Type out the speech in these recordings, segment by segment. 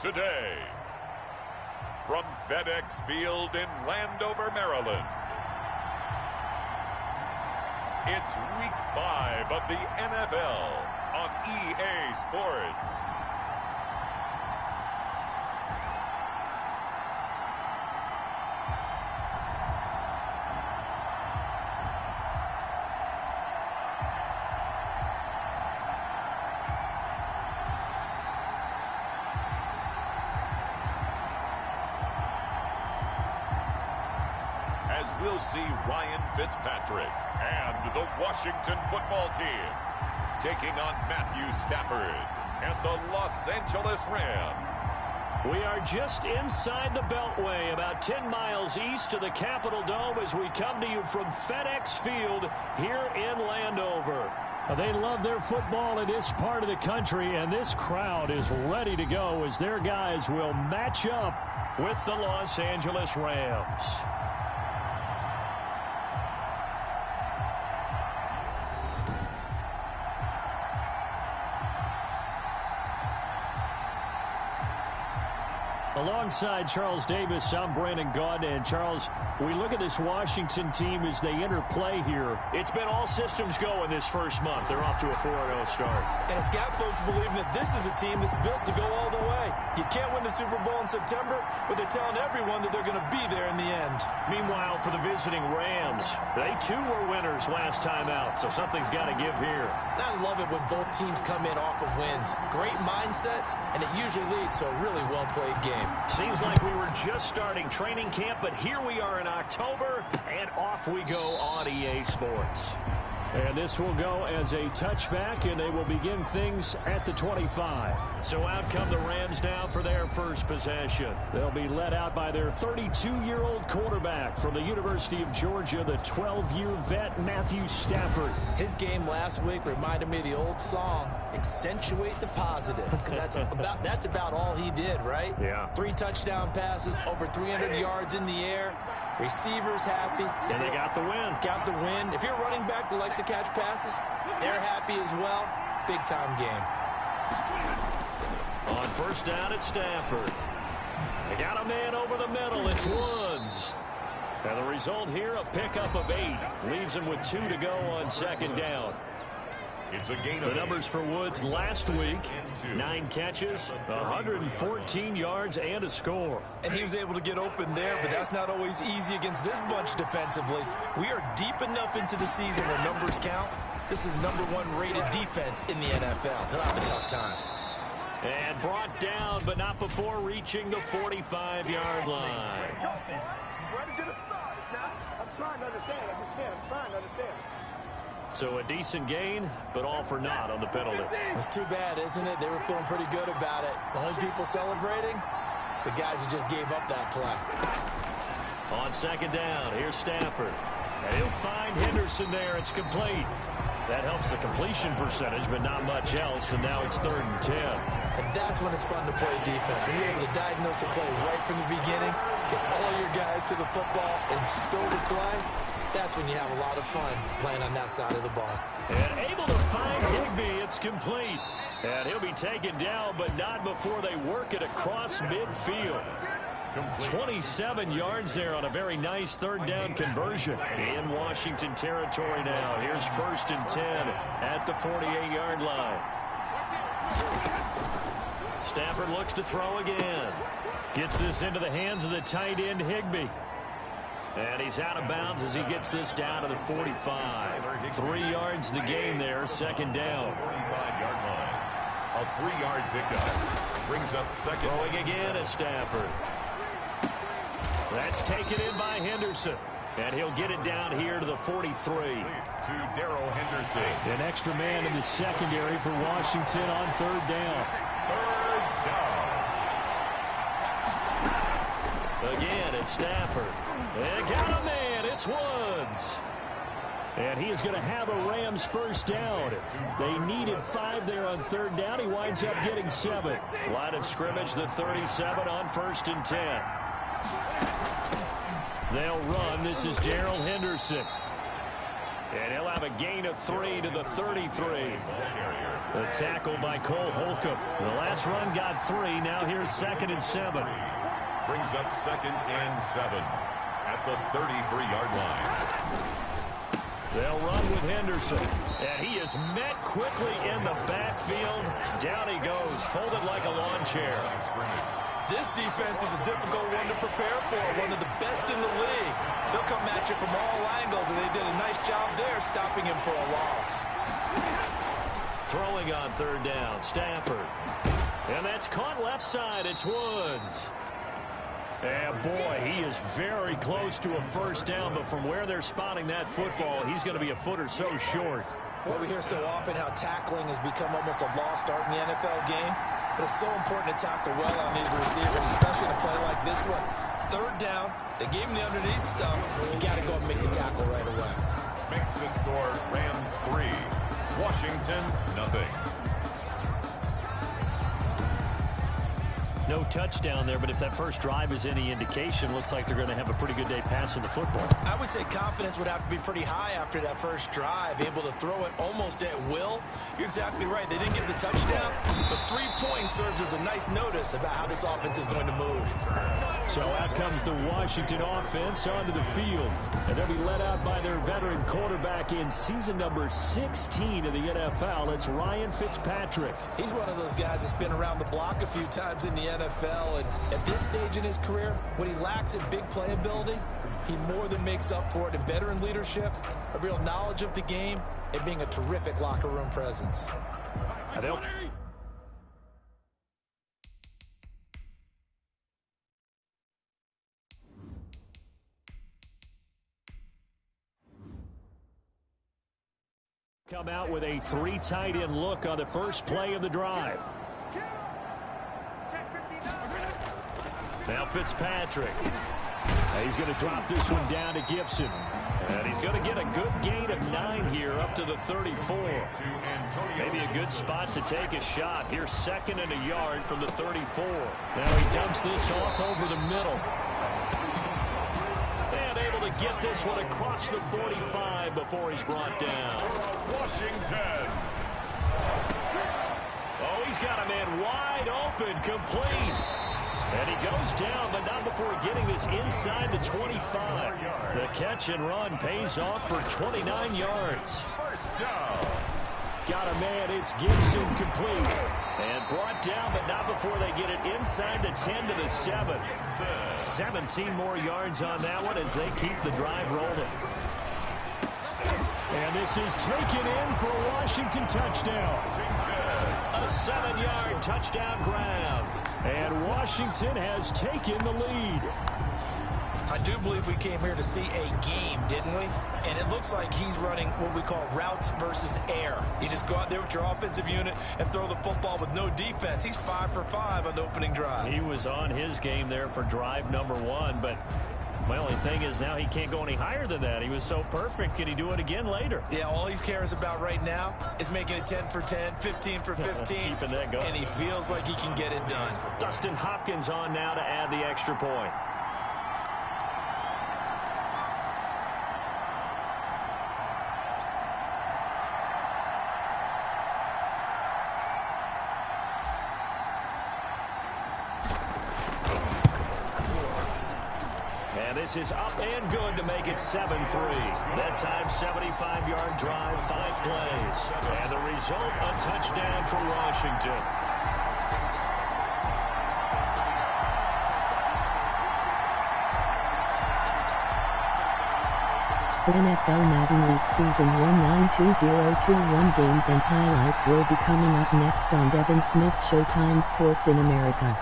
today. From FedEx Field in Landover, Maryland, it's Week 5 of the NFL on EA Sports. As we'll see Ryan Fitzpatrick and the Washington football team taking on Matthew Stafford and the Los Angeles Rams. We are just inside the Beltway, about 10 miles east of the Capitol Dome as we come to you from FedEx Field here in Landover. They love their football in this part of the country, and this crowd is ready to go as their guys will match up with the Los Angeles Rams. Alongside Charles Davis, I'm Brandon Gaudin. And Charles, we look at this Washington team as they enter play here. It's been all systems go in this first month. They're off to a 4-0 start. And it's got folks believing that this is a team that's built to go all the way. You can't win the Super Bowl in September, but they're telling everyone that they're going to be there in the end. Meanwhile, for the visiting Rams, they too were winners last time out, so something's got to give here. I love it when both teams come in off of wins. Great mindsets, and it usually leads to a really well-played game. Seems like we were just starting training camp, but here we are in October, and off we go on EA Sports. And this will go as a touchback, and they will begin things at the 25. So out come the Rams now for their first possession. They'll be led out by their 32-year-old quarterback from the University of Georgia, the 12-year vet Matthew Stafford. His game last week reminded me of the old song, Accentuate the Positive, because that's about all he did, right? Yeah. 3 touchdown passes, over 300 yards in the air. Receivers happy. And they got the win. Got the win. If you're a running back that likes to catch passes, they're happy as well. Big-time game. On first down, it's Stafford. They got a man over the middle. It's Woods. And the result here, a pickup of 8. Leaves him with 2 to go on second down. It's a gain of the numbers for Woods last week: 9 catches, 114 yards, and a score. And he was able to get open there, but that's not always easy against this bunch defensively. We are deep enough into the season where numbers count. This is #1 rated defense in the NFL. He'll have a tough time. And brought down, but not before reaching the 45-yard line. Offense. Right to the start. Now, I'm trying to understand. I'm trying to understand. So a decent gain, but all for naught on the penalty. It's too bad, isn't it? They were feeling pretty good about it. The only people celebrating, the guys who just gave up that play. On second down, here's Stafford. And he'll find Henderson there. It's complete. That helps the completion percentage, but not much else, and now it's 3rd and 10. And that's when it's fun to play defense. When you're able to diagnose a play right from the beginning, get all your guys to the football, and spill the play, that's when you have a lot of fun playing on that side of the ball. And able to find Higbee. It's complete. And he'll be taken down, but not before they work it across midfield. 27 yards there on a very nice 3rd down conversion. In Washington territory now. Here's 1st and 10 at the 48-yard line. Stafford looks to throw again. Gets this into the hands of the tight end Higbee. And he's out of bounds as he gets this down to the 45. 3 yards the gain there, 2nd down. 45-yard line. A 3-yard pickup brings up second. Throwing again at Stafford. That's taken in by Henderson. And he'll get it down here to the 43. To Darrell Henderson. An extra man in the secondary for Washington on 3rd down. 3rd down. Again, it's Stafford. And got a man. It's Woods. And he is going to have a Rams first down. They needed 5 there on 3rd down. He winds up getting 7. Line of scrimmage, the 37 on 1st and 10. They'll run. This is Darrell Henderson. And he'll have a gain of 3 to the 33. The tackle by Cole Holcomb. The last run got 3. Now here's 2nd and 7. Brings up 2nd and 7 at the 33-yard line. They'll run with Henderson. And he is met quickly in the backfield. Down he goes, folded like a lawn chair. This defense is a difficult one to prepare for, one of the best in the league. They'll come at you from all angles, and they did a nice job there stopping him for a loss. Throwing on 3rd down, Stafford. And that's caught left side. It's Woods. And boy, he is very close to a 1st down, but from where they're spotting that football, he's going to be a foot or so short. Well, we hear so often how tackling has become almost a lost art in the NFL game. But it's so important to tackle well on these receivers, especially in a play like this one. 3rd down, they gave him the underneath stuff. You got to go and make the tackle right away. Makes the score Rams 3, Washington 0. No touchdown there, but if that first drive is any indication, looks like they're going to have a pretty good day passing the football. I would say confidence would have to be pretty high after that first drive, able to throw it almost at will. You're exactly right. They didn't get the touchdown, but 3 points serves as a nice notice about how this offense is going to move. So out comes the Washington offense onto the field, and they'll be led out by their veteran quarterback in season number 16 of the NFL. It's Ryan Fitzpatrick. He's one of those guys that's been around the block a few times in the NFL, and at this stage in his career, what he lacks in big playability, he more than makes up for it in veteran leadership, a real knowledge of the game, and being a terrific locker room presence. Come out with a 3 tight end look on the first play of the drive. Now Fitzpatrick. He's going to drop this one down to Gibson. And he's going to get a good gain of 9 here up to the 34. Maybe a good spot to take a shot. Here's 2nd and a yard from the 34. Now he dumps this off over the middle. And able to get this one across the 45 before he's brought down. Washington. Oh, he's got a man wide open, complete. And he goes down, but not before getting this inside the 25. The catch and run pays off for 29 yards. First down. Got a man, it's Gibson, complete. And brought down, but not before they get it inside the 10 to the 7. 17 more yards on that one as they keep the drive rolling. And this is taken in for a Washington touchdown. A 7-yard touchdown grab. And Washington has taken the lead. I do believe we came here to see a game, didn't we? And it looks like he's running what we call routes versus air. You just go out there with your offensive unit and throw the football with no defense. He's 5 for 5 on the opening drive. He was on his game there for drive number 1, but my only thing is now he can't go any higher than that. He was so perfect. Can he do it again later? Yeah, all he cares about right now is making it 10 for 10, 15 for 15. Keeping that going. And he feels like he can get it done. Dustin Hopkins on now to add the extra point. This is up and good to make it 7-3. That time, 75-yard drive, 5 plays. And the result, a touchdown for Washington. NFL Madden League Season 192021 games and highlights will be coming up next on Devin Smith Showtime Sports in America.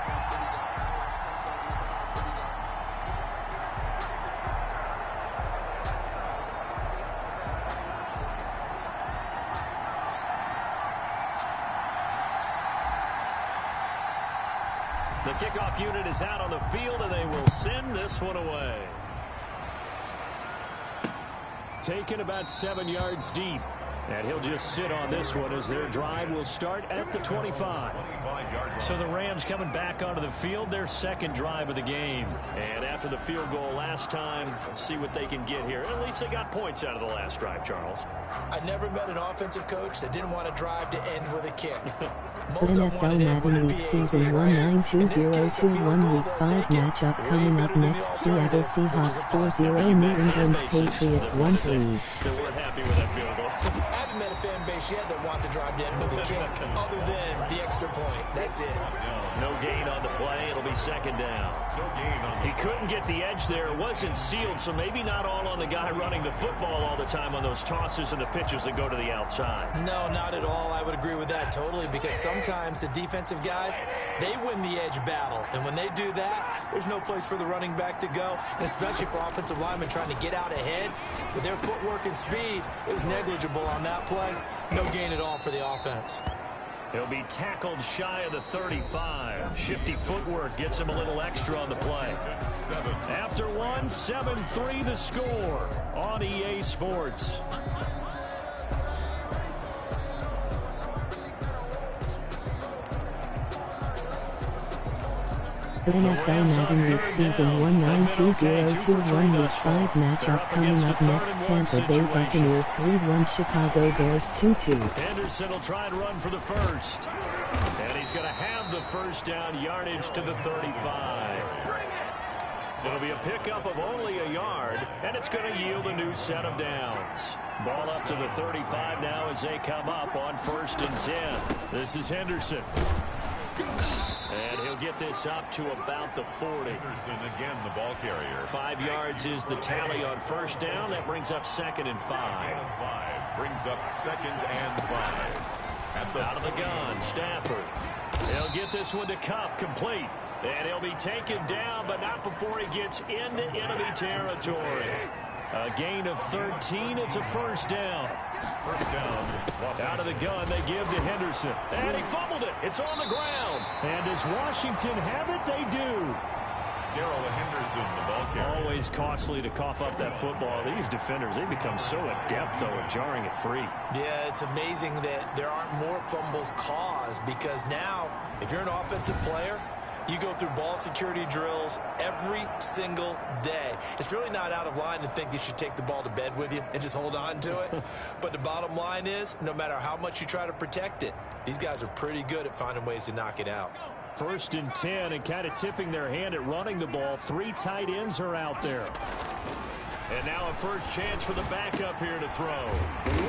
The kickoff unit is out on the field, and they will send this one away. Taken about 7 yards deep. And he'll just sit on this one as their drive will start at the 25. So the Rams coming back onto the field, their second drive of the game. And after the field goal last time, see what they can get here. At least they got points out of the last drive, Charles. I never met an offensive coach that didn't want to drive to end with a kick. NFL Madden League Season 192021 Week 5 matchup coming up next. Seattle Seahawks 4-0, New England Patriots 1-3. We're happy with that field goal. I haven't met a fan base yet that wants to drive to end with a kick, other than the extra point. That's it. No gain on the play. It'll be second down. He couldn't get the edge there. It wasn't sealed, so maybe not all on the guy running the football all the time on those tosses and the pitches that go to the outside. No, not at all. I would agree with that totally, because sometimes the defensive guys, they win the edge battle. And when they do that, there's no place for the running back to go, and especially for offensive linemen trying to get out ahead. With their footwork and speed, it was negligible on that play. No gain at all for the offense. He'll be tackled shy of the 35. Shifty footwork gets him a little extra on the play. After one, 7-3 the score on EA Sports. NFL Madden League Season 192021 Week 5 matchup coming up next. Tampa Bay Buccaneers 3-1, Chicago Bears 2-2. Henderson will try and run for the first. And he's going to have the first down, yardage to the 35. It'll be a pickup of only a yard, and it's going to yield a new set of downs. Ball up to the 35 now as they come up on 1st and 10. This is Henderson. And he'll get this up to about the 40. Henderson again, the ball carrier. 5 yards is the tally on 1st down. That brings up 2nd and 5. Brings up 2nd and 5. Out of the gun, Stafford. He'll get this one to Kupp, complete. And he'll be taken down, but not before he gets into enemy territory. A gain of 13. It's a 1st down. First down. Out of the gun, they give to Henderson. And he fumbled it. It's on the ground. And does Washington have it? They do. Darrell Henderson, the ball carrier. Always costly to cough up that football. These defenders, they become so adept, though, at jarring it free. Yeah, it's amazing that there aren't more fumbles caused, because now, if you're an offensive player, you go through ball security drills every single day. It's really not out of line to think you should take the ball to bed with you and just hold on to it. But the bottom line is, no matter how much you try to protect it, these guys are pretty good at finding ways to knock it out. 1st and 10, and kind of tipping their hand at running the ball. 3 tight ends are out there. And now a first chance for the backup here to throw.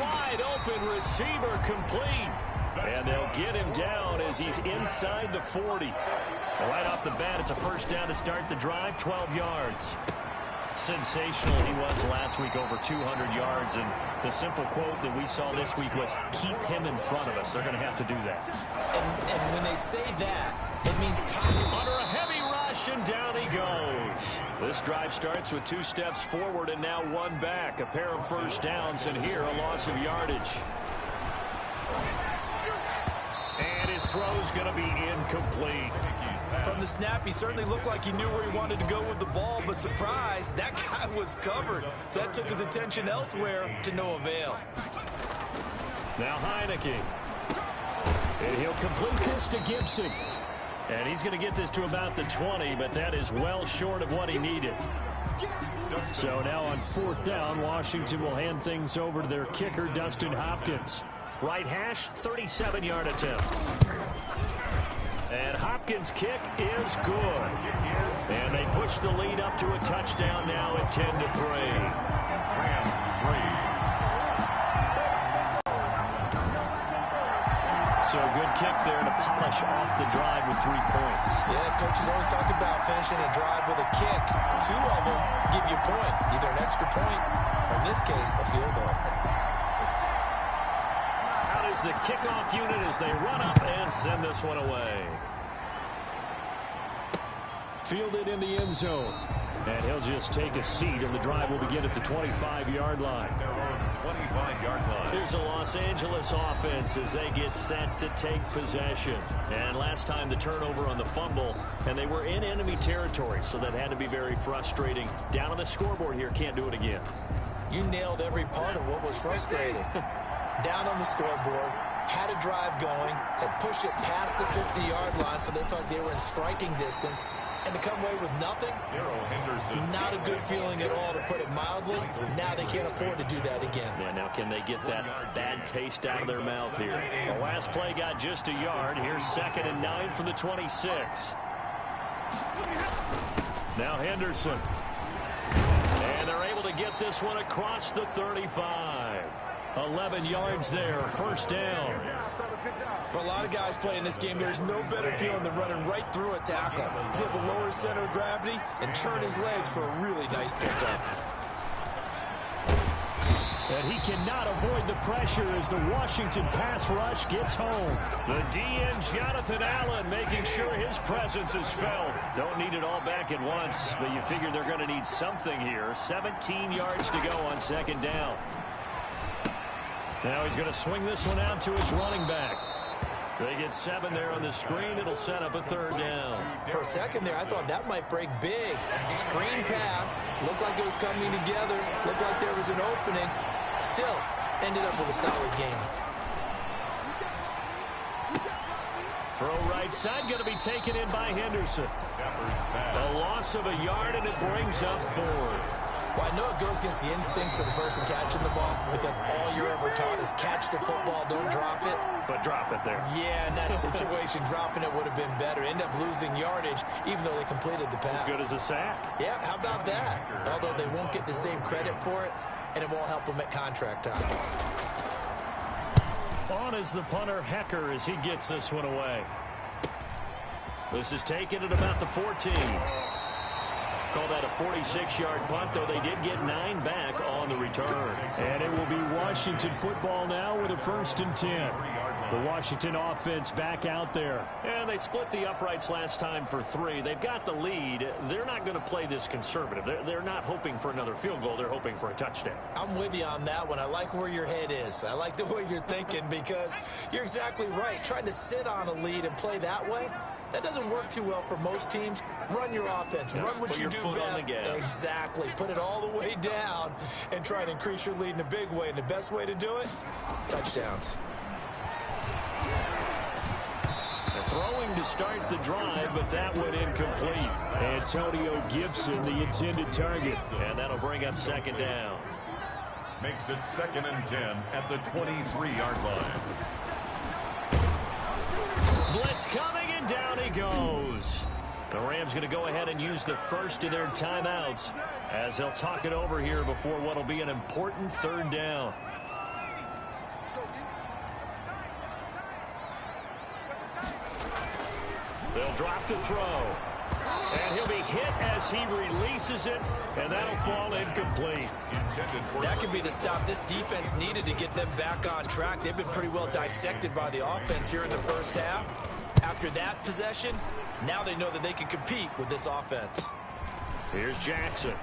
Wide open receiver, complete. And they'll get him down as he's inside the 40. Right off the bat, it's a 1st down to start the drive, 12 yards. Sensational he was last week, over 200 yards. And the simple quote that we saw this week was, keep him in front of us. They're going to have to do that. And when they say that, it means time. Under a heavy rush, and down he goes. This drive starts with 2 steps forward and now 1 back. A pair of 1st downs, and here a loss of yardage. And his throw's going to be incomplete. From the snap, he certainly looked like he knew where he wanted to go with the ball, but surprise, that guy was covered. So that took his attention elsewhere to no avail. Now Heineke. And he'll complete this to Gibson. And he's going to get this to about the 20, but that is well short of what he needed. So now on 4th down, Washington will hand things over to their kicker, Dustin Hopkins. Right hash, 37-yard attempt. And Hopkins' kick is good. And they push the lead up to a touchdown now at 10-3. Rams 3. So a good kick there to polish off the drive with 3 points. Yeah, coaches always talk about finishing a drive with a kick. 2 of them give you points, either an extra point or, in this case, a field goal. Out is the kickoff unit as they run up and send this one away. Fielded in the end zone. And he'll just take a seat, and the drive will begin at the 25-yard line. 25-yard line. Here's a Los Angeles offense as they get set to take possession. And last time the turnover on the fumble, and they were in enemy territory, so that had to be very frustrating. Down on the scoreboard here, can't do it again. You nailed every part of what was frustrating. down on the scoreboard, had a drive going, had pushed it past the 50-yard line so they thought they were in striking distance, and to come away with nothing, not a good feeling at all, to put it mildly. Now they can't afford to do that again. Yeah, now can they get that bad taste out of their mouth here? The last play got just a yard. Here's 2nd and 9 from the 26. Now Henderson. And they're able to get this one across the 35. 11 yards there, 1st down. For a lot of guys playing this game, there's no better feeling than running right through a tackle. He's able to lower his center of gravity and turn his legs for a really nice pickup. And he cannot avoid the pressure as the Washington pass rush gets home. The DN, Jonathan Allen, making sure his presence is felt. Don't need it all back at once, but you figure they're going to need something here. 17 yards to go on 2nd down. Now he's going to swing this one out to his running back. They get 7 there on the screen. It'll set up a 3rd down. For a second there, I thought that might break big. Screen pass. Looked like it was coming together. Looked like there was an opening. Still, ended up with a solid game. Throw right side, going to be taken in by Henderson. A loss of a yard, and it brings up 4th. Well, I know it goes against the instincts of the person catching the ball, because all you're ever taught is catch the football, don't drop it. But drop it there. Yeah, in that situation, dropping it would have been better. End up losing yardage, even though they completed the pass. As good as a sack. Yeah, how about that? Although they won't get the same credit for it, and it won't help them at contract time. On is the punter, Hecker, as he gets this one away. This is taken at about the 14. Call that a 46-yard punt, though they did get 9 back on the return. And it will be Washington football now with a 1st and 10. The Washington offense back out there. And they split the uprights last time for 3. They've got the lead. They're not going to play this conservative. They're not hoping for another field goal. They're hoping for a touchdown. I'm with you on that one. I like where your head is. I like the way you're thinking, because you're exactly right. Trying to sit on a lead and play that way, that doesn't work too well for most teams. Run your offense. Run what you do best. Exactly. Put it all the way down and try to increase your lead in a big way. And the best way to do it, touchdowns. Throwing to start the drive, but that went incomplete. Antonio Gibson, the intended target. And that'll bring up 2nd down. Makes it 2nd and 10 at the 23-yard line. Blitz coming, and down he goes. The Rams going to go ahead and use the first of their timeouts as they'll talk it over here before what will be an important 3rd down. They'll drop the throw. And he'll be hit as he releases it, and that'll fall incomplete. That could be the stop this defense needed to get them back on track. They've been pretty well dissected by the offense here in the 1st half. After that possession, now they know that they can compete with this offense. Here's Jackson.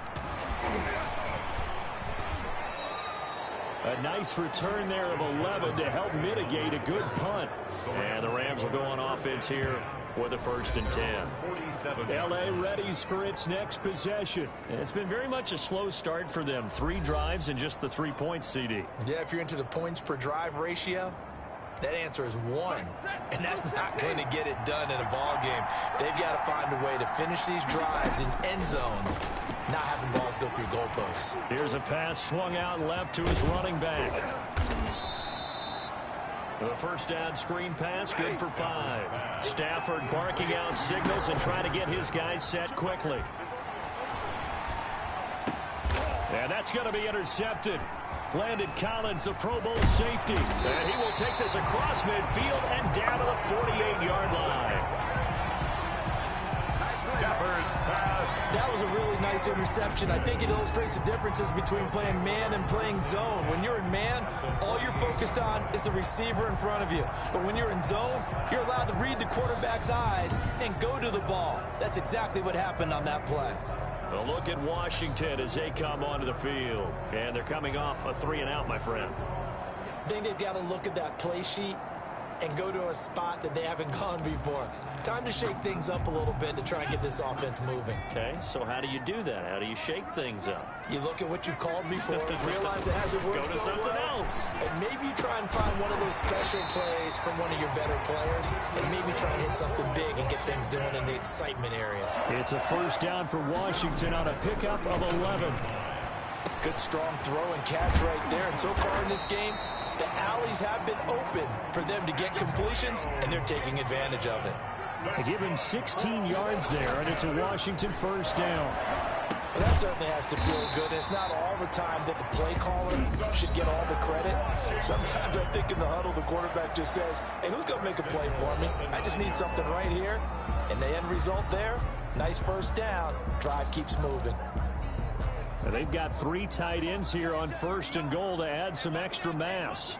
A nice return there of 11 to help mitigate a good punt. And the Rams will go on offense here with a 1st and 10. L.A. readies for its next possession. It's been very much a slow start for them. 3 drives and just the 3 points, CD. Yeah, if you're into the points per drive ratio, that answer is 1. And that's not going to get it done in a ball game. They've got to find a way to finish these drives in end zones, not having balls go through goalposts. Here's a pass swung out left to his running back. The 1st down screen pass, good for 5. Stafford barking out signals and trying to get his guys set quickly. And that's going to be intercepted. Landon Collins, the Pro Bowl safety. And he will take this across midfield and down to the 48-yard line. Stafford's pass. That was a really nice interception. I think it illustrates the differences between playing man and playing zone. When you're in man, all you're focused on is the receiver in front of you. But when you're in zone, you're allowed to read the quarterback's eyes and go to the ball. That's exactly what happened on that play. A look at Washington as they come onto the field. And they're coming off a 3-and-out, my friend. I think they've got to look at that play sheet and go to a spot that they haven't gone before. Time to shake things up a little bit to try and get this offense moving. Okay, so how do you do that? How do you shake things up? You look at what you called before, realize it hasn't worked Go to so something well, else. and maybe you try and find one of those special plays from one of your better players, and maybe try and hit something big and get things doing in the excitement area. It's a first down for Washington on a pickup of 11. Good strong throw and catch right there, and so far in this game, the alleys have been open for them to get completions, and they're taking advantage of it. They give him 16 yards there, and it's a Washington first down. Well, that certainly has to feel good. It's not all the time that the play caller should get all the credit. Sometimes I think in the huddle, the quarterback just says, hey, who's going to make a play for me? I just need something right here. And the end result there, nice first down. Drive keeps moving. They've got 3 tight ends here on first and goal to add some extra mass.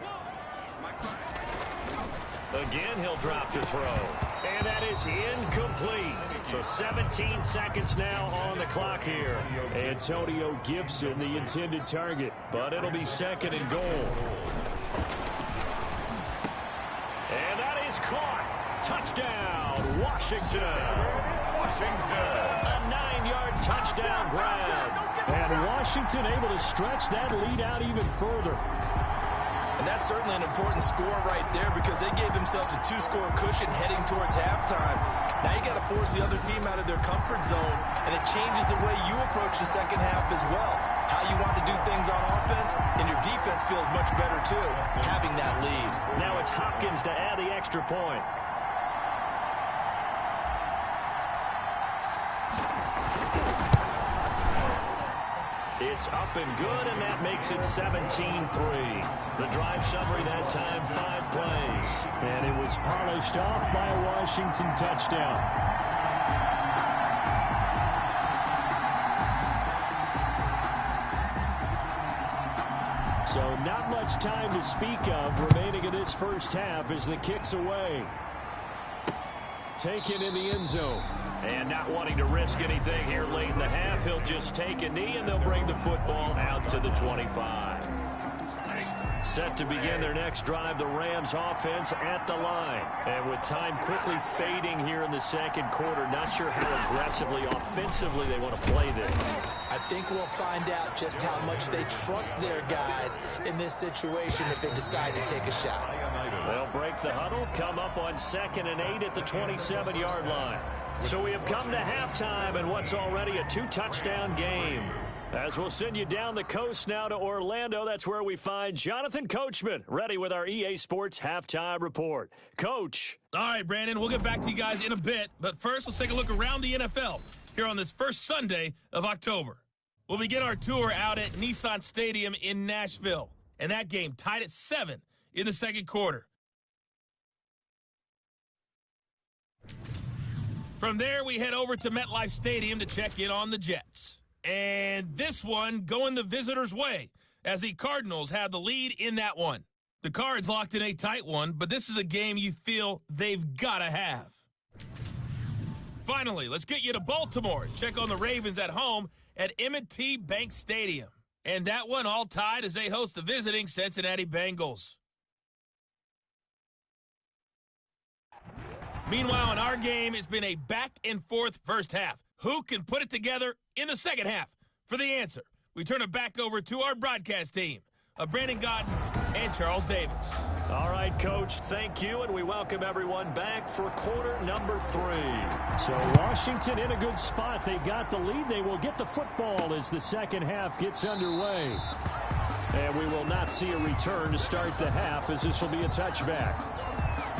Again, he'll drop to throw. And that is incomplete. So 17 seconds now on the clock here. Antonio Gibson, the intended target. But it'll be second and goal. And that is caught. Touchdown, Washington. A 9-yard touchdown grab. And Washington able to stretch that lead out even further. And that's certainly an important score right there because they gave themselves a 2-score cushion heading towards halftime. Now you got to force the other team out of their comfort zone, and it changes the way you approach the second half as well. How you want to do things on offense, and your defense feels much better too, having that lead. Now it's Hopkins to add the extra point. It's up and good, and that makes it 17-3. The drive summary that time, 5 plays. And it was polished off by a Washington touchdown. So not much time to speak of remaining in this first half as the kick's away. Taken in the end zone. And not wanting to risk anything here late in the half, he'll just take a knee and they'll bring the football out to the 25. Set to begin their next drive, the Rams offense at the line. And with time quickly fading here in the second quarter, not sure how aggressively, offensively they want to play this. I think we'll find out just how much they trust their guys in this situation if they decide to take a shot. They'll break the huddle, come up on 2nd and 8 at the 27-yard line. So we have come to halftime in what's already a 2-touchdown game. As we'll send you down the coast now to Orlando, that's where we find Jonathan Coachman, ready with our EA Sports Halftime Report. Coach. All right, Brandon, we'll get back to you guys in a bit. But first, let's take a look around the NFL here on this first Sunday of October. We'll begin our tour out at Nissan Stadium in Nashville. And that game tied at 7 in the second quarter. From there, we head over to MetLife Stadium to check in on the Jets. And this one going the visitors' way as the Cardinals have the lead in that one. The Cards locked in a tight one, but this is a game you feel they've got to have. Finally, let's get you to Baltimore. Check on the Ravens at home at M&T Bank Stadium. And that one all tied as they host the visiting Cincinnati Bengals. Meanwhile, in our game, it's been a back-and-forth first half. Who can put it together in the second half? For the answer, we turn it back over to our broadcast team of Brandon Godden and Charles Davis. All right, Coach, thank you, and we welcome everyone back for quarter number 3. So Washington in a good spot. They've got the lead. They will get the football as the second half gets underway. And we will not see a return to start the half as this will be a touchback.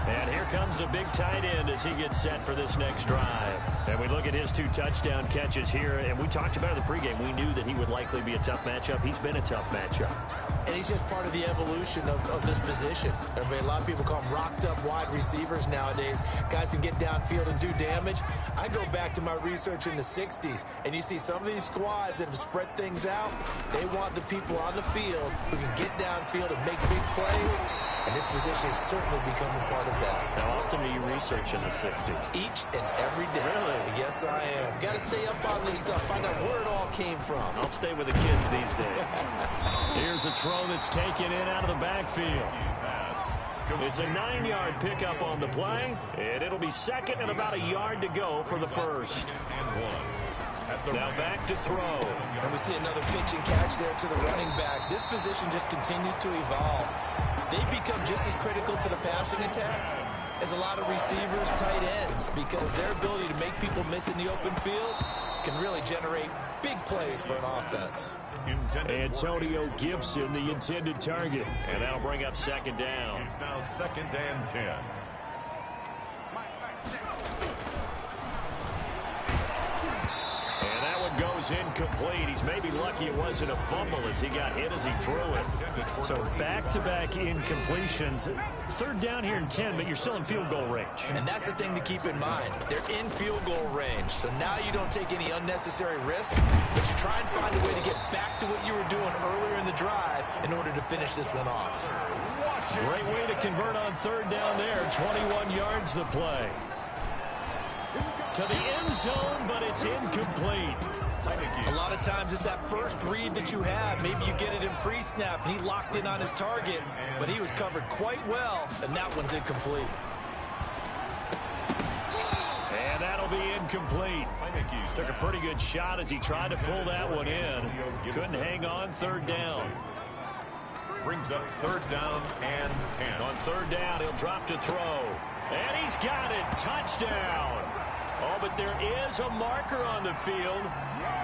And here comes a big tight end as he gets set for this next drive. And we look at his 2 touchdown catches here, and we talked about it in the pregame. We knew that he would likely be a tough matchup. He's been a tough matchup. And he's just part of the evolution of this position. I mean, a lot of people call them rocked-up wide receivers nowadays. Guys can get downfield and do damage. I go back to my research in the 60s, and you see some of these squads that have spread things out. They want the people on the field who can get downfield and make big plays. And this position has certainly become a part of that. How often do you research in the 60s? Each and every day. Really? Yes, I am. Got to stay up on this stuff, find out where it all came from. I'll stay with the kids these days. Here's a throw that's taken in out of the backfield. It's a 9-yard pickup on the play, and it'll be second and about a yard to go for the first. Now back to throw. And we see another pitch and catch there to the running back. This position just continues to evolve. They become just as critical to the passing attack as a lot of receivers, tight ends, because their ability to make people miss in the open field can really generate big plays for an offense. Antonio Gibson, the intended target, and that'll bring up second down. It's now 2nd and 10. And that one goes incomplete. He's maybe lucky it wasn't a fumble as he got hit as he threw it. So back-to-back incompletions. 3rd down here in 10, but you're still in field goal range. And that's the thing to keep in mind. They're in field goal range. So now you don't take any unnecessary risks, but you try and find a way to get back to what you were doing earlier in the drive in order to finish this one off. Great way to convert on 3rd down there. 21 yards the play. To the end zone, but it's incomplete. A lot of times it's that first read that you have. Maybe you get it in pre-snap, and he locked in on his target, but he was covered quite well, and that one's incomplete. And that'll be incomplete. Took a pretty good shot as he tried to pull that one in. Couldn't hang on 3rd down. Brings up 3rd down and 10. On 3rd down, he'll drop to throw. And he's got it. Touchdown. Oh, but there is a marker on the field.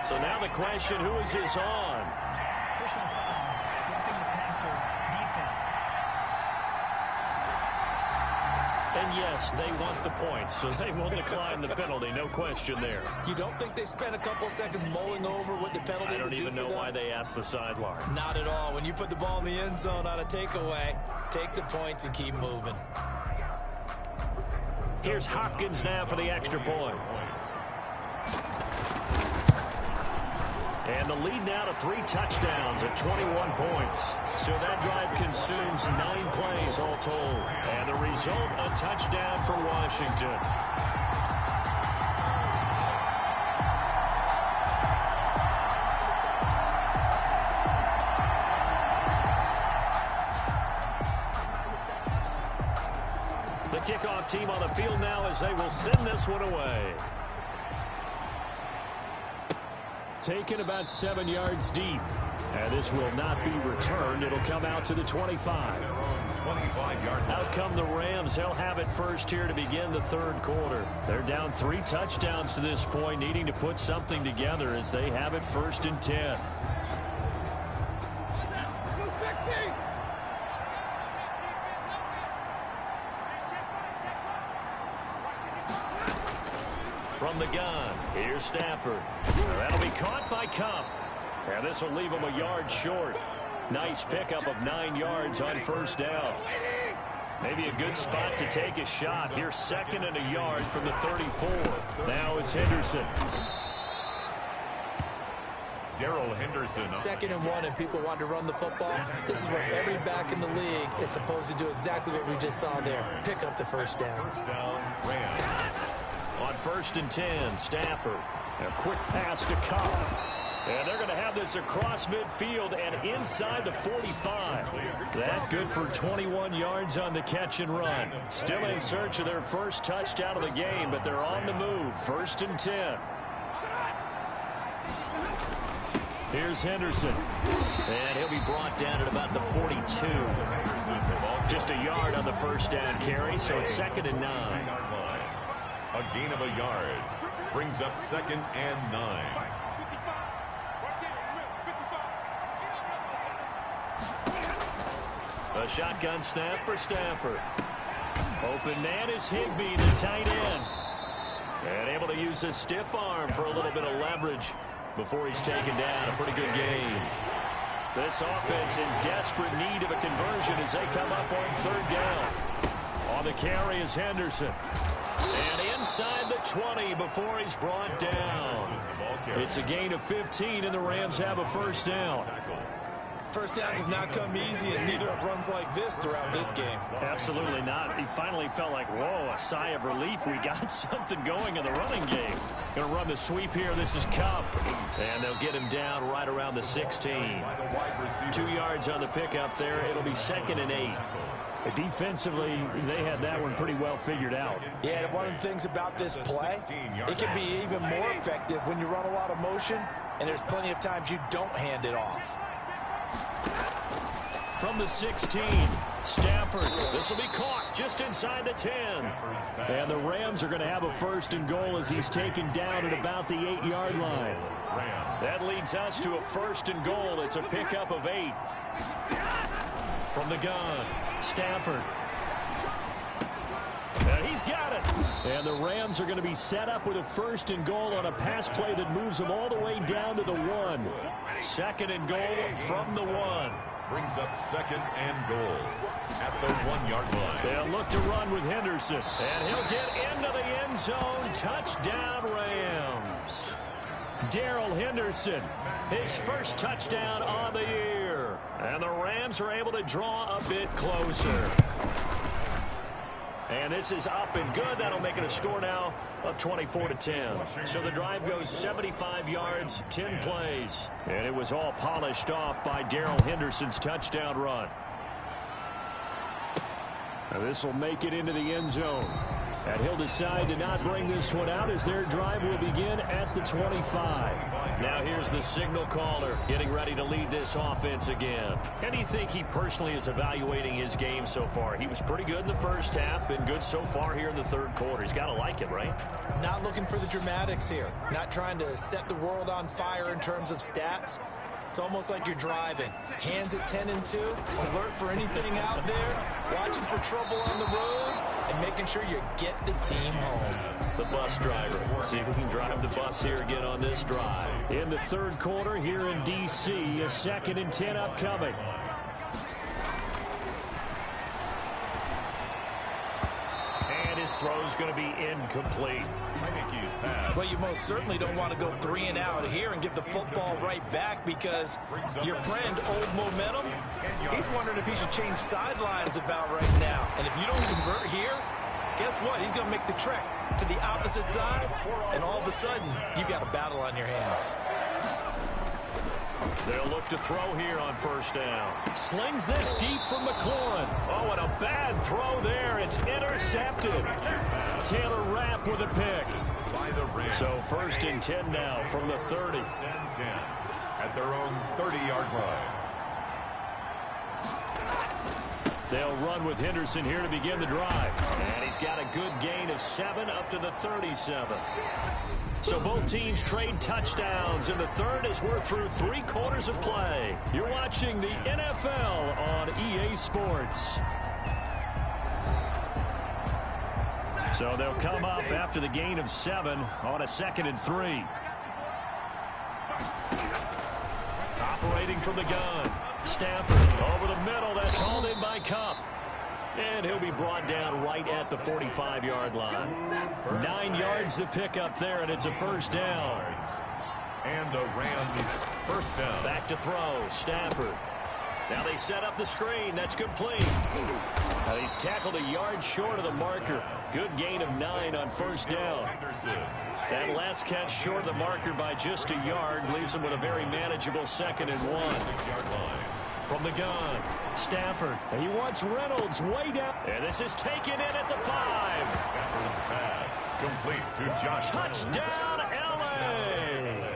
So now the question, who is this on? Personal foul, roughing the passer, defense. And yes, they want the points, so they will decline the penalty, no question there. You don't think they spent a couple seconds mulling over what the penalty I don't would do even for know them? why they asked the sideline. Not at all. When you put the ball in the end zone on a takeaway, take the points and keep moving. Here's Hopkins now for the extra point. And the lead now to 3 touchdowns at 21 points. So that drive consumes 9 plays all told. And the result, a touchdown for Washington. The kickoff team on the field now as they will send this one away. Taken about 7 yards deep. And this will not be returned. It'll come out to the 25. Out come the Rams. They'll have it first here to begin the 3rd quarter. They're down 3 touchdowns to this point, needing to put something together as they have it 1st and 10. From the gun, here's Stafford. That'll be caught by Cup. And this will leave him a yard short. Nice pickup of 9 yards on 1st down. Maybe a good spot to take a shot. Here's 2nd and a yard from the 34. Now it's Henderson. Darrell Henderson. 2nd and 1, and people want to run the football. This is where every back in the league is supposed to do exactly what we just saw there. Pick up the 1st down. 1st down, Rams. On 1st and 10, Stafford. A quick pass to Cobb. And they're going to have this across midfield and inside the 45. That good for 21 yards on the catch and run. Still in search of their first touchdown of the game, but they're on the move. 1st and 10. Here's Henderson. And he'll be brought down at about the 42. Just a yard on the 1st down carry, so it's 2nd and 9. A gain of a yard. Brings up 2nd and 9. A shotgun snap for Stafford. Open man is Higbee, the tight end. And able to use his stiff arm for a little bit of leverage before he's taken down. A pretty good game. This offense in desperate need of a conversion as they come up on 3rd down. On the carry is Henderson. And inside the 20 before he's brought down. It's a gain of 15, and the Rams have a 1st down. 1st downs have not come easy, and neither have runs like this throughout this game. Absolutely not. He finally felt like, whoa, a sigh of relief. We got something going in the running game. Going to run the sweep here. This is Cup. And they'll get him down right around the 16. 2 yards on the pickup there. It'll be 2nd and 8. Defensively, they had that one pretty well figured out. Yeah, and one of the things about this play, it can be even more effective when you run a lot of motion, and there's plenty of times you don't hand it off. From the 16, Stafford. This will be caught just inside the 10. And the Rams are going to have a first and goal as he's taken down at about the 8-yard line. That leads us to a first and goal. It's a pickup of 8. From the gun, Stafford. And he's got it. And the Rams are going to be set up with a first and goal on a pass play that moves them all the way down to the 1. Second and goal from the 1. Brings up second and goal at the 1-yard line. They'll look to run with Henderson. And he'll get into the end zone. Touchdown, Rams. Darrell Henderson, his first touchdown on the year. And the Rams are able to draw a bit closer. And this is up and good. That'll make it a score now of 24-10. So the drive goes 75 yards, 10 plays. And it was all polished off by Darrell Henderson's touchdown run. Now this will make it into the end zone. And he'll decide to not bring this one out as their drive will begin at the 25. Now here's the signal caller getting ready to lead this offense again. How do you think he personally is evaluating his game so far? He was pretty good in the first half, been good so far here in the third quarter. He's got to like it, right? Not looking for the dramatics here. Not trying to set the world on fire in terms of stats. It's almost like you're driving. Hands at 10 and 2, alert for anything out there, watching for trouble on the road, and making sure you get the team home. The bus driver. See if we can drive the bus here again on this drive. In the third quarter here in D.C., a second and 10 upcoming. And his throw's going to be incomplete. Well, you most certainly don't want to go 3 and out here and give the football right back because your friend, Old Momentum, he's wondering if he should change sidelines about right now. And if you don't convert here, guess what? He's going to make the trek to the opposite side, and all of a sudden, you've got a battle on your hands. They'll look to throw here on first down. Slings this deep from McLaurin. Oh, and a bad throw there. It's intercepted. Taylor Rapp with a pick. So first and 10 now from the 30. At their own 30-yard line. They'll run with Henderson here to begin the drive. And he's got a good gain of 7 up to the 37. So both teams trade touchdowns in the third as we're through 3 quarters of play. You're watching the NFL on EA Sports. So they'll come up after the gain of 7 on a 2nd and 3. Operating from the gun. Stafford over the middle. That's hauled in by Cup. And he'll be brought down right at the 45-yard line. 9 yards to pick up there, and it's a first down. And a Rams first down. Back to throw. Stafford. Now they set up the screen. That's complete. Now he's tackled a yard short of the marker. Good gain of 9 on first down. That last catch short of the marker by just a yard leaves him with a very manageable 2nd and 1. From the gun, Stafford. And he wants Reynolds way down. And this is taken in at the 5. Stafford's pass complete to Josh. Touchdown, L.A.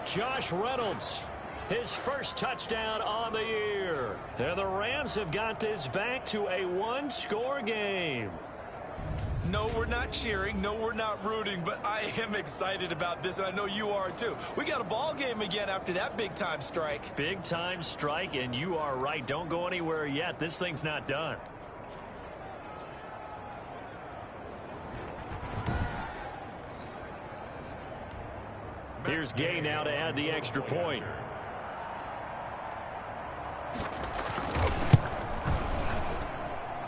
Josh Reynolds. His first touchdown on the year. And the Rams have got this back to a 1-score game. No, we're not cheering. No, we're not rooting, but I am excited about this, and I know you are too. We got a ball game again after that big-time strike. Big-time strike, and you are right. Don't go anywhere yet. This thing's not done. Here's Gay now to add the extra point.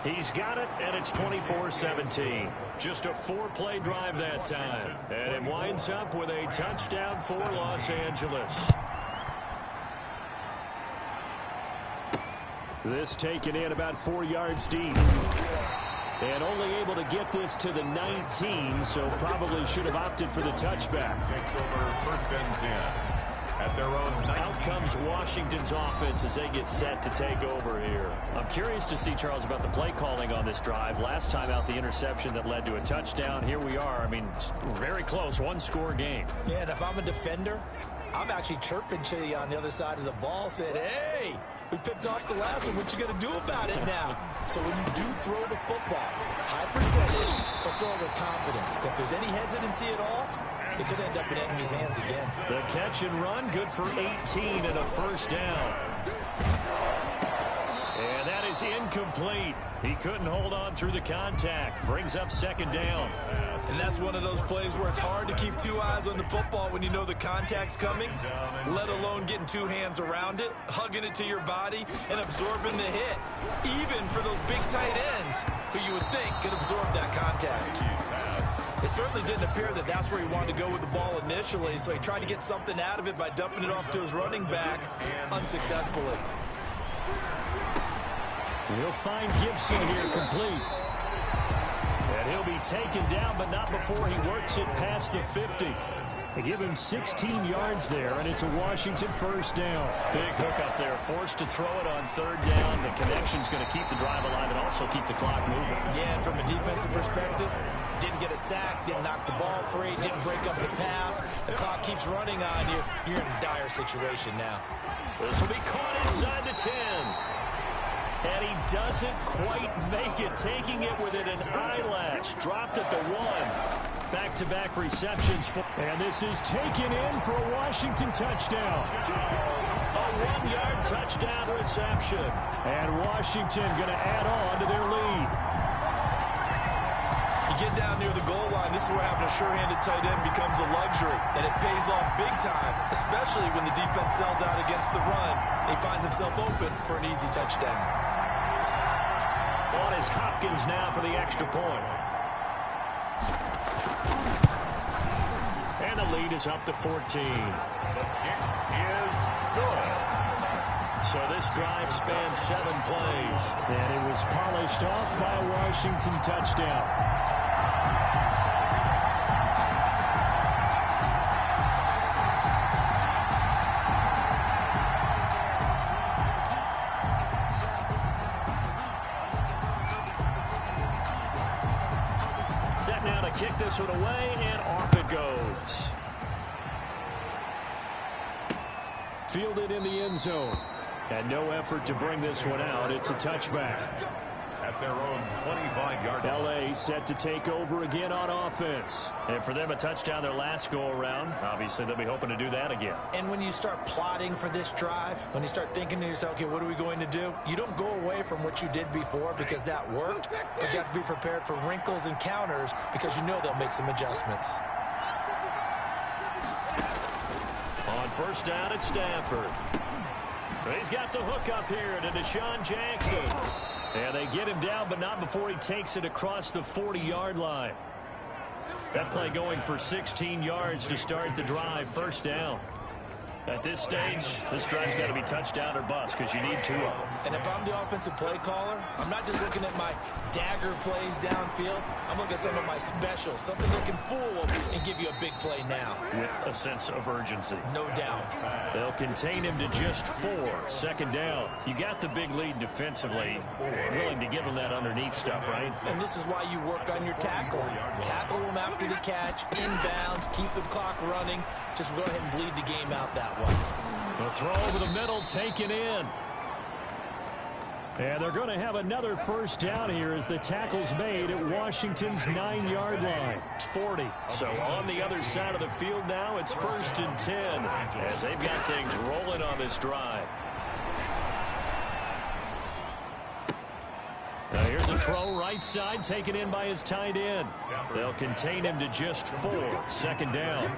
He's got it, and it's 24-17. Just a 4-play drive that time. And it winds up with a touchdown for Los Angeles. This taken in about 4 yards deep. And only able to get this to the 19, so probably should have opted for the touchback. Takes over first and 10. at their own 19. Out comes Washington's offense as they get set to take over here. I'm curious to see, Charles, about the play calling on this drive. Last time out, the interception that led to a touchdown. Here we are. I mean, very close, one-score game. Yeah, and if I'm a defender, I'm actually chirping to you on the other side of the ball, saying, hey, we picked off the last one. What you going to do about it now? So when you do throw the football, high percentage, but throw it with confidence. If there's any hesitancy at all, it could end up in enemy's hands again. The catch and run, good for 18 and a first down. And that is incomplete. He couldn't hold on through the contact. Brings up second down. And that's one of those plays where it's hard to keep two eyes on the football when you know the contact's coming, let alone getting two hands around it, hugging it to your body, and absorbing the hit. Even for those big tight ends who you would think could absorb that contact. It certainly didn't appear that that's where he wanted to go with the ball initially, so he tried to get something out of it by dumping it off to his running back unsuccessfully. We'll find Gibson here complete. And he'll be taken down, but not before he works it past the 50. They give him 16 yards there, and it's a Washington first down. Big hook up there, forced to throw it on third down. The connection's going to keep the drive alive and also keep the clock moving. Yeah, and from a defensive perspective, didn't get a sack, didn't knock the ball free, didn't break up the pass. The clock keeps running on you. You're in a dire situation now. This will be caught inside the 10. And he doesn't quite make it, taking it within an eyelash. Dropped at the 1. Back-to-back receptions. And this is taken in for a Washington touchdown. A 1-yard touchdown reception. And Washington going to add on to their lead. You get down near the goal line, this is where having a sure-handed tight end becomes a luxury. And it pays off big time, especially when the defense sells out against the run. He finds himself open for an easy touchdown. On is Hopkins now for the extra point. And the lead is up to 14. The kick is good. So this drive spans 7 plays. And it was polished off by a Washington touchdown. Set now to kick this one away, and off it goes. Fielded in the end zone. And no effort to bring this one out. It's a touchback. At their own 25-yard line. LA set to take over again on offense. And for them, a touchdown their last go-around. Obviously, they'll be hoping to do that again. And when you start plotting for this drive, when you start thinking to yourself, okay, what are we going to do? You don't go away from what you did before because that worked, but you have to be prepared for wrinkles and counters because you know they'll make some adjustments. On first down at Stanford. He's got the hook up here to Deshaun Jackson. And they get him down, but not before he takes it across the 40-yard line. That play going for 16 yards to start the drive. First down. At this stage, this drive's got to be touchdown or bust because you need 2 of them. And if I'm the offensive play caller, I'm not just looking at my dagger plays downfield. I'm looking at some of my specials, something that can fool and give you a big play now. With a sense of urgency. No doubt. They'll contain him to just 4. Second down. You got the big lead defensively. Willing to give him that underneath stuff, right? And this is why you work on your tackling. Tackle them after the catch, inbounds, keep the clock running. Just go ahead and bleed the game out that way. The throw over the middle taken in. And they're going to have another first down here as the tackle's made at Washington's 9-yard line. It's 40. So on the other side of the field now, it's 1st and 10 as they've got things rolling on this drive. Now here's a throw right side taken in by his tight end. They'll contain him to just 4. Second down.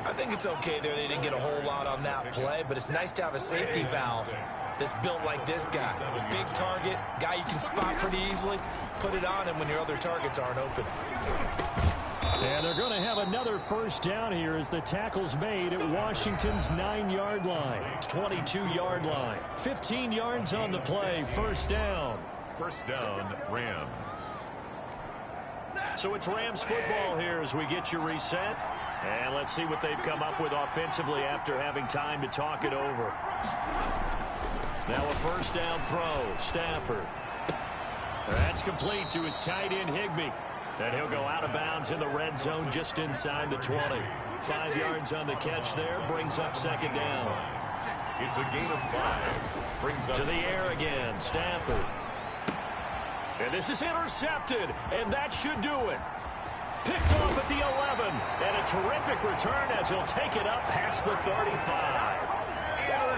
I think it's okay there. They didn't get a whole lot on that play, but it's nice to have a safety valve that's built like this guy. Big target, guy you can spot pretty easily. Put it on him when your other targets aren't open. And they're going to have another first down here as the tackle's made at Washington's 9-yard line. 22-yard line. 15 yards on the play. First down. First down, Rams. So it's Rams football here as we get you reset. And let's see what they've come up with offensively after having time to talk it over. Now a first down throw. Stafford. That's complete to his tight end, Higbee. And he'll go out of bounds in the red zone just inside the 20. 5 yards on the catch there. Brings up second down. It's a gain of 5. Brings up to the air again. Stafford. And this is intercepted. And that should do it. Picked off at the 11. And a terrific return as he'll take it up past the 35.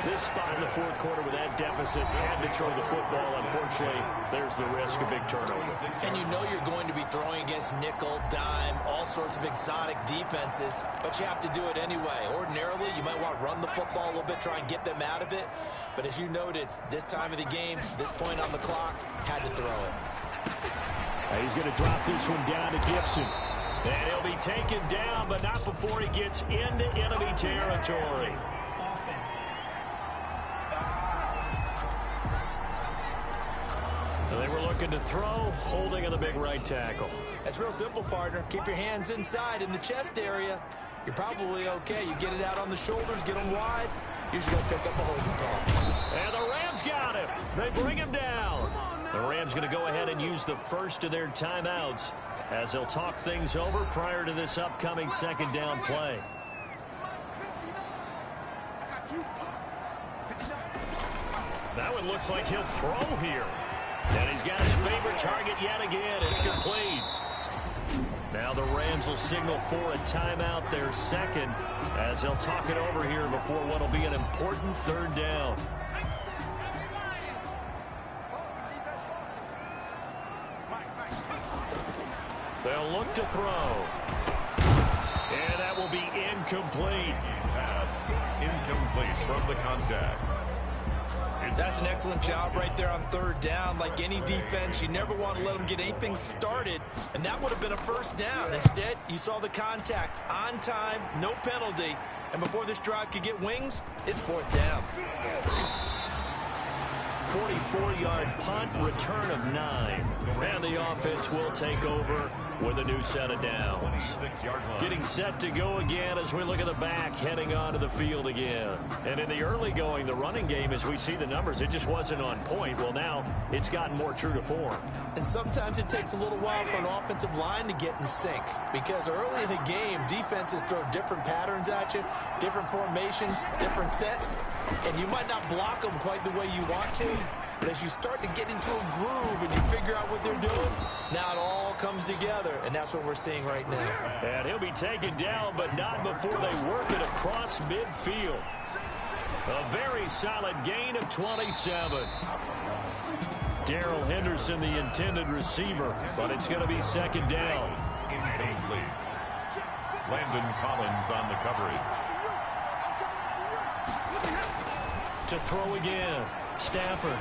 This spot in the fourth quarter with that deficit, had to throw the football. Unfortunately, there's the risk of big turnover. And you know you're going to be throwing against nickel, dime, all sorts of exotic defenses, but you have to do it anyway. Ordinarily, you might want to run the football a little bit, try and get them out of it. But as you noted, this time of the game, this point on the clock, had to throw it. He's going to drop this one down to Gibson. And he'll be taken down, but not before he gets into enemy territory. They were looking to throw, holding on the big right tackle. It's real simple, partner. Keep your hands inside in the chest area. You're probably okay. You get it out on the shoulders, get them wide. Usually don't pick up a holding call. And the Rams got him. They bring him down. The Rams going to go ahead and use the first of their timeouts as they'll talk things over prior to this upcoming second down play. That one looks like he'll throw here. And he's got his favorite target yet again. It's complete. Now the Rams will signal for a timeout, their second, as they'll talk it over here before what will be an important third down. They'll look to throw. And that will be incomplete. pass. Incomplete from the contact. That's an excellent job right there on third down. Like any defense, you never want to let them get anything started, and that would have been a first down. Instead, you saw the contact on time, no penalty, and before this drive could get wings, it's fourth down. 44-yard punt, return of 9. And the offense will take over with a new set of downs. Getting set to go again as we look at the back, heading onto the field again. And in the early going, the running game, as we see the numbers, it just wasn't on point. Well, now it's gotten more true to form. And sometimes it takes a little while for an offensive line to get in sync, because early in the game, defenses throw different patterns at you, different formations, different sets, and you might not block them quite the way you want to. But as you start to get into a groove and you figure out what they're doing, now it all comes together, and that's what we're seeing right now. And he'll be taken down, but not before they work it across midfield. A very solid gain of 27. Darrell Henderson, the intended receiver, but it's going to be second down. Incomplete. Landon Collins on the coverage. To throw again, Stafford.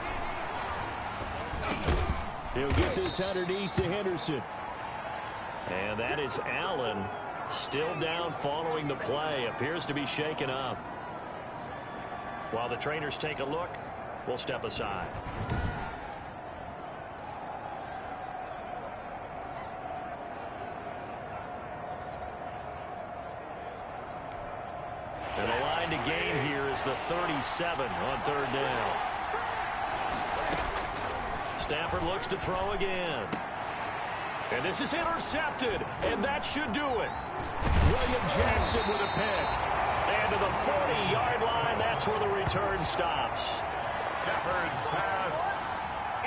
He'll get this underneath to Henderson. And that is Allen, still down following the play. Appears to be shaken up. While the trainers take a look, we'll step aside. And the line to gain here is the 37 on third down. Stafford looks to throw again. And this is intercepted, and that should do it. William Jackson with a pick. And to the 40-yard line, that's where the return stops. Stafford's pass.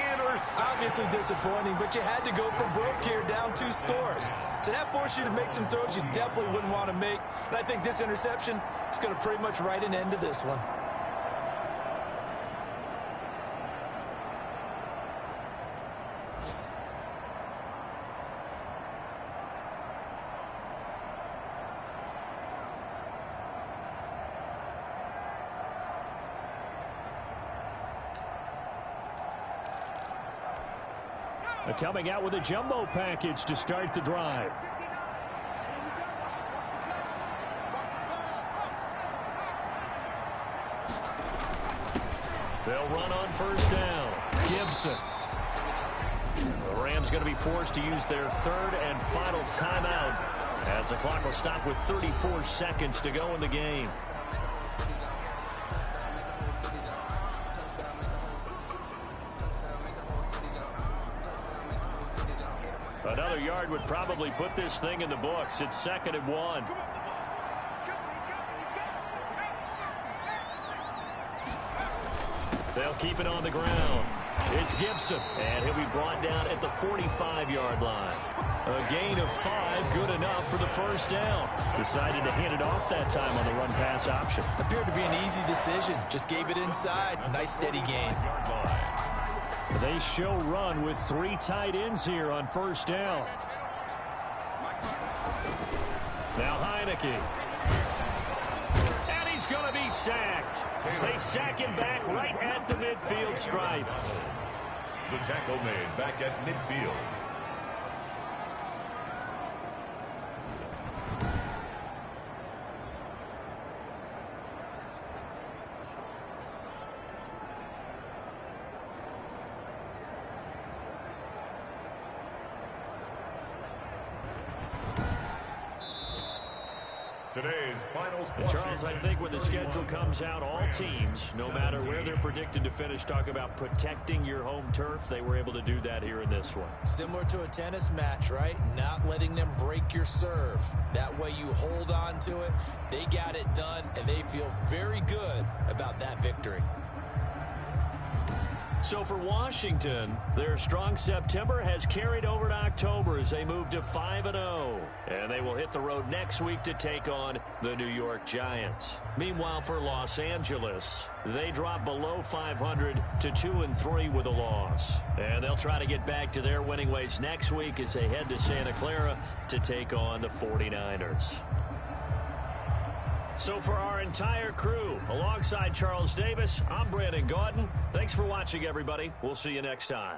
Intercepted. Obviously disappointing, but you had to go for broke here, down 2 scores. So that forced you to make some throws you definitely wouldn't want to make. And I think this interception is going to pretty much write an end to this one. Coming out with a jumbo package to start the drive. They'll run on first down. Gibson. The Rams going to be forced to use their third and final timeout As the clock will stop with 34 seconds to go in the game. Another yard would probably put this thing in the books. It's 2nd and 1. They'll keep it on the ground. It's Gibson, and he'll be brought down at the 45-yard line. A gain of 5, good enough for the first down. Decided to hand it off that time on the run-pass option. Appeared to be an easy decision. Just gave it inside. Nice steady gain. They show run with 3 tight ends here on first down. Now Heineke. And he's going to be sacked. They sack him back right at the midfield stripe. The tackle made back at midfield. Today's finals. Charles, I think when the schedule comes out, all teams, no matter where they're predicted to finish, talk about protecting your home turf. They were able to do that here in this one. Similar to a tennis match, right? Not letting them break your serve. That way you hold on to it. They got it done, and they feel very good about that victory. So for Washington, their strong September has carried over to October as they move to 5-0. And they will hit the road next week to take on the New York Giants. Meanwhile, for Los Angeles, they drop below 500 to 2-3 with a loss. And they'll try to get back to their winning ways next week as they head to Santa Clara to take on the 49ers. So for our entire crew, alongside Charles Davis, I'm Brandon Gaudin. Thanks for watching, everybody. We'll see you next time.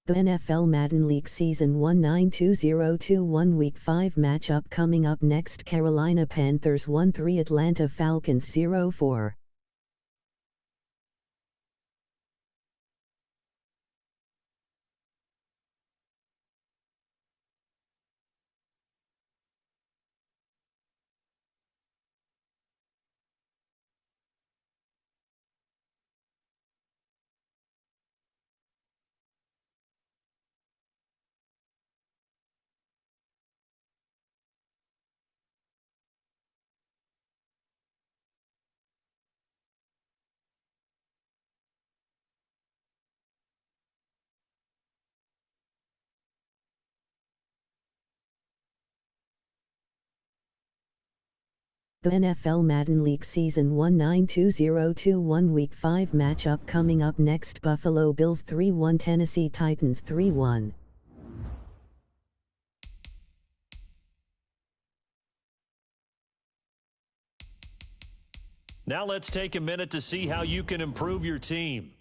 The NFL Madden League Season 19-2021 Week 5 matchup coming up next. Carolina Panthers 1-3, Atlanta Falcons 0-4. The NFL Madden League Season 19-2021 Week 5 matchup coming up next. Buffalo Bills 3-1, Tennessee Titans 3-1. Now let's take a minute to see how you can improve your team.